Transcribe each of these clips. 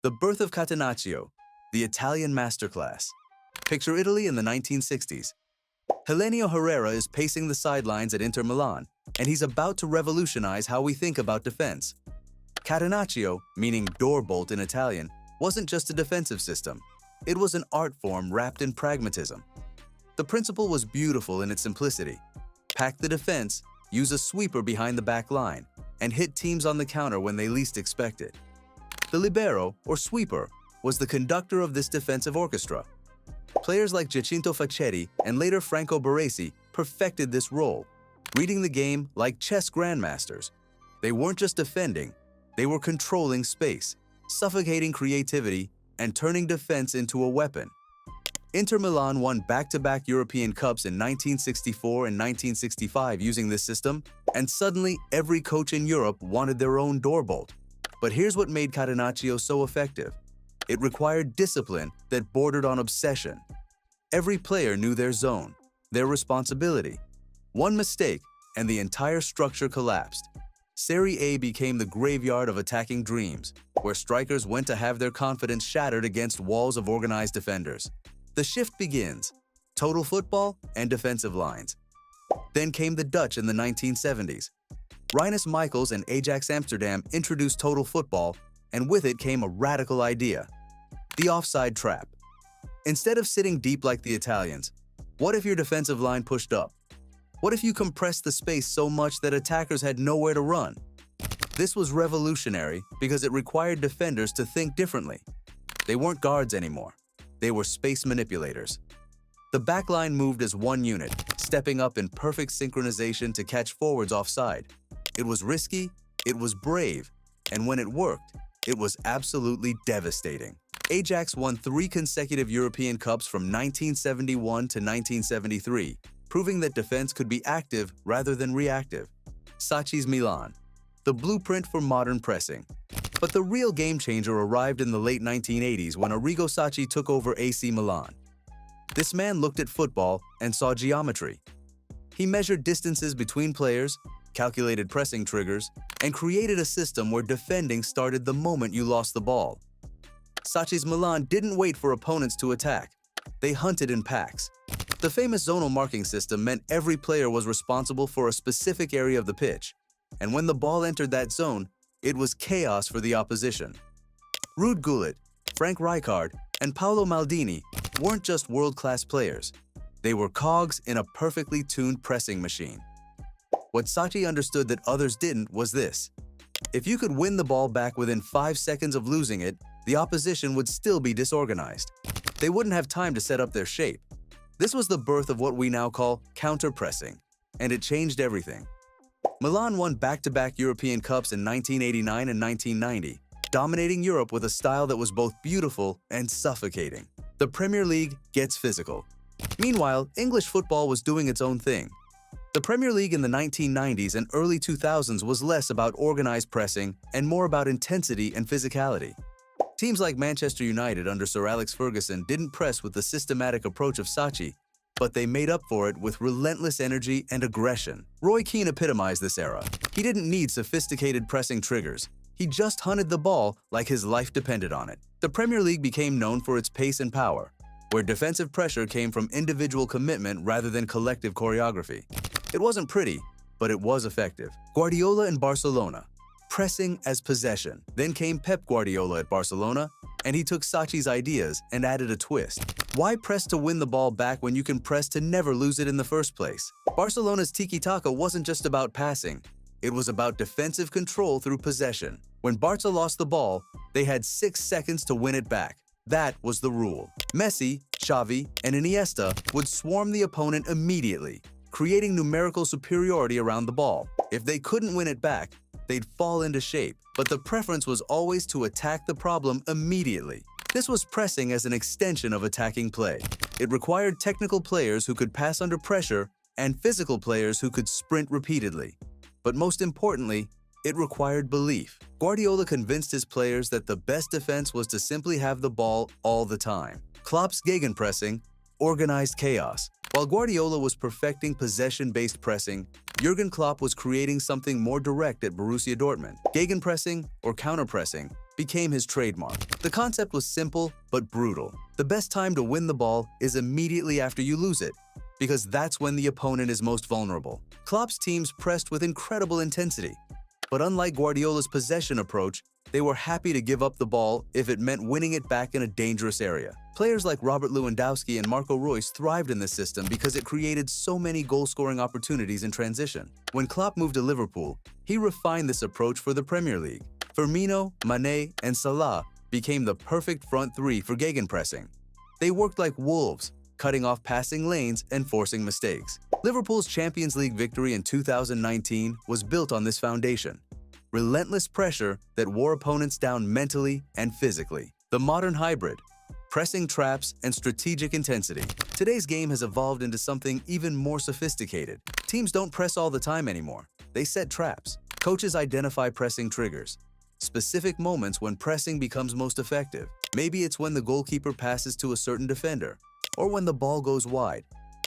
The birth of Catenaccio, the Italian masterclass. Picture Italy in the 1960s. Herrera is pacing the sidelines at Inter Milan, and he's about to revolutionize how we think about defense. Catenaccio, meaning door bolt in Italian, wasn't just a defensive system. It was an art form wrapped in pragmatism. The principle was beautiful in its simplicity. Pack the defense, use a sweeper behind the back line, and hit teams on the counter when they least expect it. The libero, or sweeper, was the conductor of this defensive orchestra. Players like Giacinto Facchetti and later Franco Baresi perfected this role, reading the game like chess grandmasters. They weren't just defending, they were controlling space, suffocating creativity, and turning defense into a weapon. Inter Milan won back-to-back European Cups in 1964 and 1965 using this system, and suddenly every coach in Europe wanted their own doorbolt. But here's what made Catenaccio so effective. It required discipline that bordered on obsession. Every player knew their zone, their responsibility. One mistake, and the entire structure collapsed. Serie A became the graveyard of attacking dreams, where strikers went to have their confidence shattered against walls of organized defenders. The shift begins: total football and defensive lines. Then came the Dutch in the 1970s. Rinus Michels and Ajax Amsterdam introduced total football, and with it came a radical idea: the offside trap. Instead of sitting deep like the Italians, what if your defensive line pushed up? What if you compressed the space so much that attackers had nowhere to run? This was revolutionary because it required defenders to think differently. They weren't guards anymore. They were space manipulators. The backline moved as one unit, stepping up in perfect synchronization to catch forwards offside. It was risky, it was brave, and when it worked, it was absolutely devastating. Ajax won 3 consecutive European Cups from 1971 to 1973, proving that defense could be active rather than reactive. Sacchi's Milan, the blueprint for modern pressing. But the real game-changer arrived in the late 1980s when Arrigo Sacchi took over AC Milan. This man looked at football and saw geometry. He measured distances between players, calculated pressing triggers, and created a system where defending started the moment you lost the ball. Sacchi's Milan didn't wait for opponents to attack. They hunted in packs. The famous zonal marking system meant every player was responsible for a specific area of the pitch, and when the ball entered that zone, it was chaos for the opposition. Ruud Gullit, Frank Rijkaard, and Paolo Maldini weren't just world-class players. They were cogs in a perfectly tuned pressing machine. What Sacchi understood that others didn't was this: if you could win the ball back within 5 seconds of losing it, the opposition would still be disorganized. They wouldn't have time to set up their shape. This was the birth of what we now call counter-pressing, and it changed everything. Milan won back-to-back European Cups in 1989 and 1990, dominating Europe with a style that was both beautiful and suffocating. The Premier League gets physical. Meanwhile, English football was doing its own thing. The Premier League in the 1990s and early 2000s was less about organized pressing and more about intensity and physicality. Teams like Manchester United under Sir Alex Ferguson didn't press with the systematic approach of Sacchi, but they made up for it with relentless energy and aggression. Roy Keane epitomized this era. He didn't need sophisticated pressing triggers. He just hunted the ball like his life depended on it. The Premier League became known for its pace and power, where defensive pressure came from individual commitment rather than collective choreography. It wasn't pretty, but it was effective. Guardiola in Barcelona, pressing as possession. Then came Pep Guardiola at Barcelona, and he took Sacchi's ideas and added a twist. Why press to win the ball back when you can press to never lose it in the first place? Barcelona's tiki-taka wasn't just about passing. It was about defensive control through possession. When Barca lost the ball, they had 6 seconds to win it back. That was the rule. Messi, Xavi, and Iniesta would swarm the opponent immediately, creating numerical superiority around the ball. If they couldn't win it back, they'd fall into shape, but the preference was always to attack the problem immediately. This was pressing as an extension of attacking play. It required technical players who could pass under pressure and physical players who could sprint repeatedly. But most importantly, it required belief. Guardiola convinced his players that the best defense was to simply have the ball all the time. Klopp's Gegenpressing, organized chaos. While Guardiola was perfecting possession-based pressing, Jurgen Klopp was creating something more direct at Borussia Dortmund. Gegenpressing, or counterpressing, became his trademark. The concept was simple but brutal. The best time to win the ball is immediately after you lose it, because that's when the opponent is most vulnerable. Klopp's teams pressed with incredible intensity, but unlike Guardiola's possession approach, they were happy to give up the ball if it meant winning it back in a dangerous area. Players like Robert Lewandowski and Marco Reus thrived in this system because it created so many goal-scoring opportunities in transition. When Klopp moved to Liverpool, he refined this approach for the Premier League. Firmino, Mane, and Salah became the perfect front three for gegenpressing. They worked like wolves, cutting off passing lanes and forcing mistakes. Liverpool's Champions League victory in 2019 was built on this foundation. Relentless pressure that wore opponents down mentally and physically. The modern hybrid, pressing traps and strategic intensity. Today's game has evolved into something even more sophisticated. Teams don't press all the time anymore. They set traps. Coaches identify pressing triggers, specific moments when pressing becomes most effective. Maybe it's when the goalkeeper passes to a certain defender, or when the ball goes wide,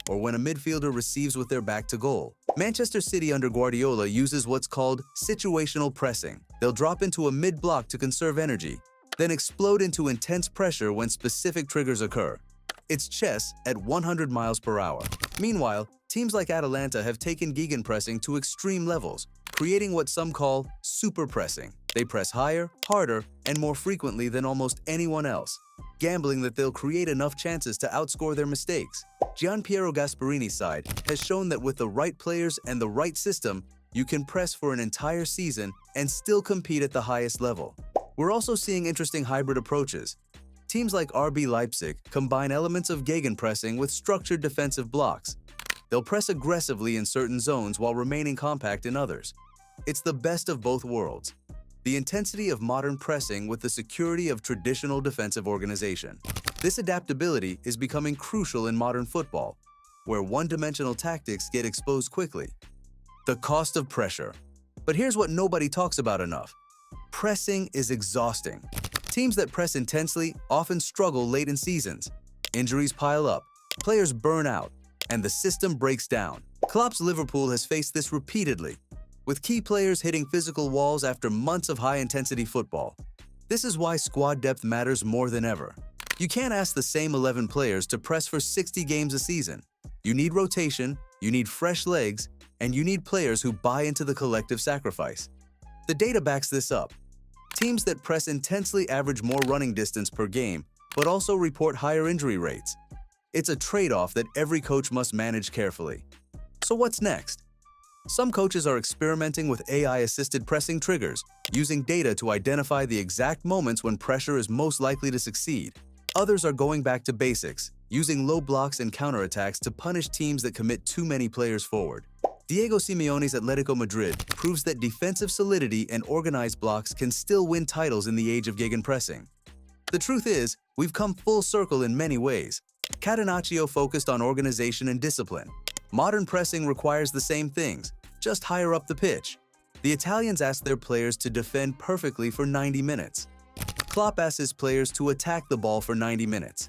or when a midfielder receives with their back to goal. Manchester City under Guardiola uses what's called situational pressing. They'll drop into a mid-block to conserve energy, then explode into intense pressure when specific triggers occur. It's chess at 100 miles per hour. Meanwhile, teams like Atalanta have taken gegenpressing to extreme levels, creating what some call super pressing. They press higher, harder, and more frequently than almost anyone else, gambling that they'll create enough chances to outscore their mistakes. Gianpiero Gasperini's side has shown that with the right players and the right system, you can press for an entire season and still compete at the highest level. We're also seeing interesting hybrid approaches. Teams like RB Leipzig combine elements of gegenpressing with structured defensive blocks. They'll press aggressively in certain zones while remaining compact in others. It's the best of both worlds. The intensity of modern pressing with the security of traditional defensive organization. This adaptability is becoming crucial in modern football, where one-dimensional tactics get exposed quickly. The cost of pressure. But here's what nobody talks about enough. Pressing is exhausting. Teams that press intensely often struggle late in seasons. Injuries pile up, players burn out, and the system breaks down. Klopp's Liverpool has faced this repeatedly, with key players hitting physical walls after months of high-intensity football. This is why squad depth matters more than ever. You can't ask the same 11 players to press for 60 games a season. You need rotation, you need fresh legs, and you need players who buy into the collective sacrifice. The data backs this up. Teams that press intensely average more running distance per game, but also report higher injury rates. It's a trade-off that every coach must manage carefully. So what's next? Some coaches are experimenting with AI-assisted pressing triggers, using data to identify the exact moments when pressure is most likely to succeed. Others are going back to basics, using low blocks and counterattacks to punish teams that commit too many players forward. Diego Simeone's Atletico Madrid proves that defensive solidity and organized blocks can still win titles in the age of gegenpressing. The truth is, we've come full circle in many ways. Catenaccio focused on organization and discipline. Modern pressing requires the same things, just higher up the pitch. The Italians asked their players to defend perfectly for 90 minutes. Klopp asks his players to attack the ball for 90 minutes.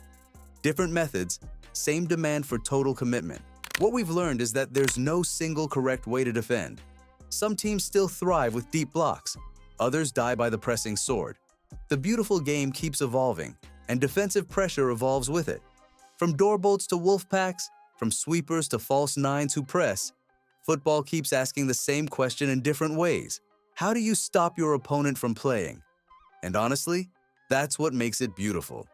Different methods, same demand for total commitment. What we've learned is that there's no single correct way to defend. Some teams still thrive with deep blocks, others die by the pressing sword. The beautiful game keeps evolving, and defensive pressure evolves with it. From doorbolts to wolf packs, from sweepers to false nines who press, football keeps asking the same question in different ways. How do you stop your opponent from playing? And honestly, that's what makes it beautiful.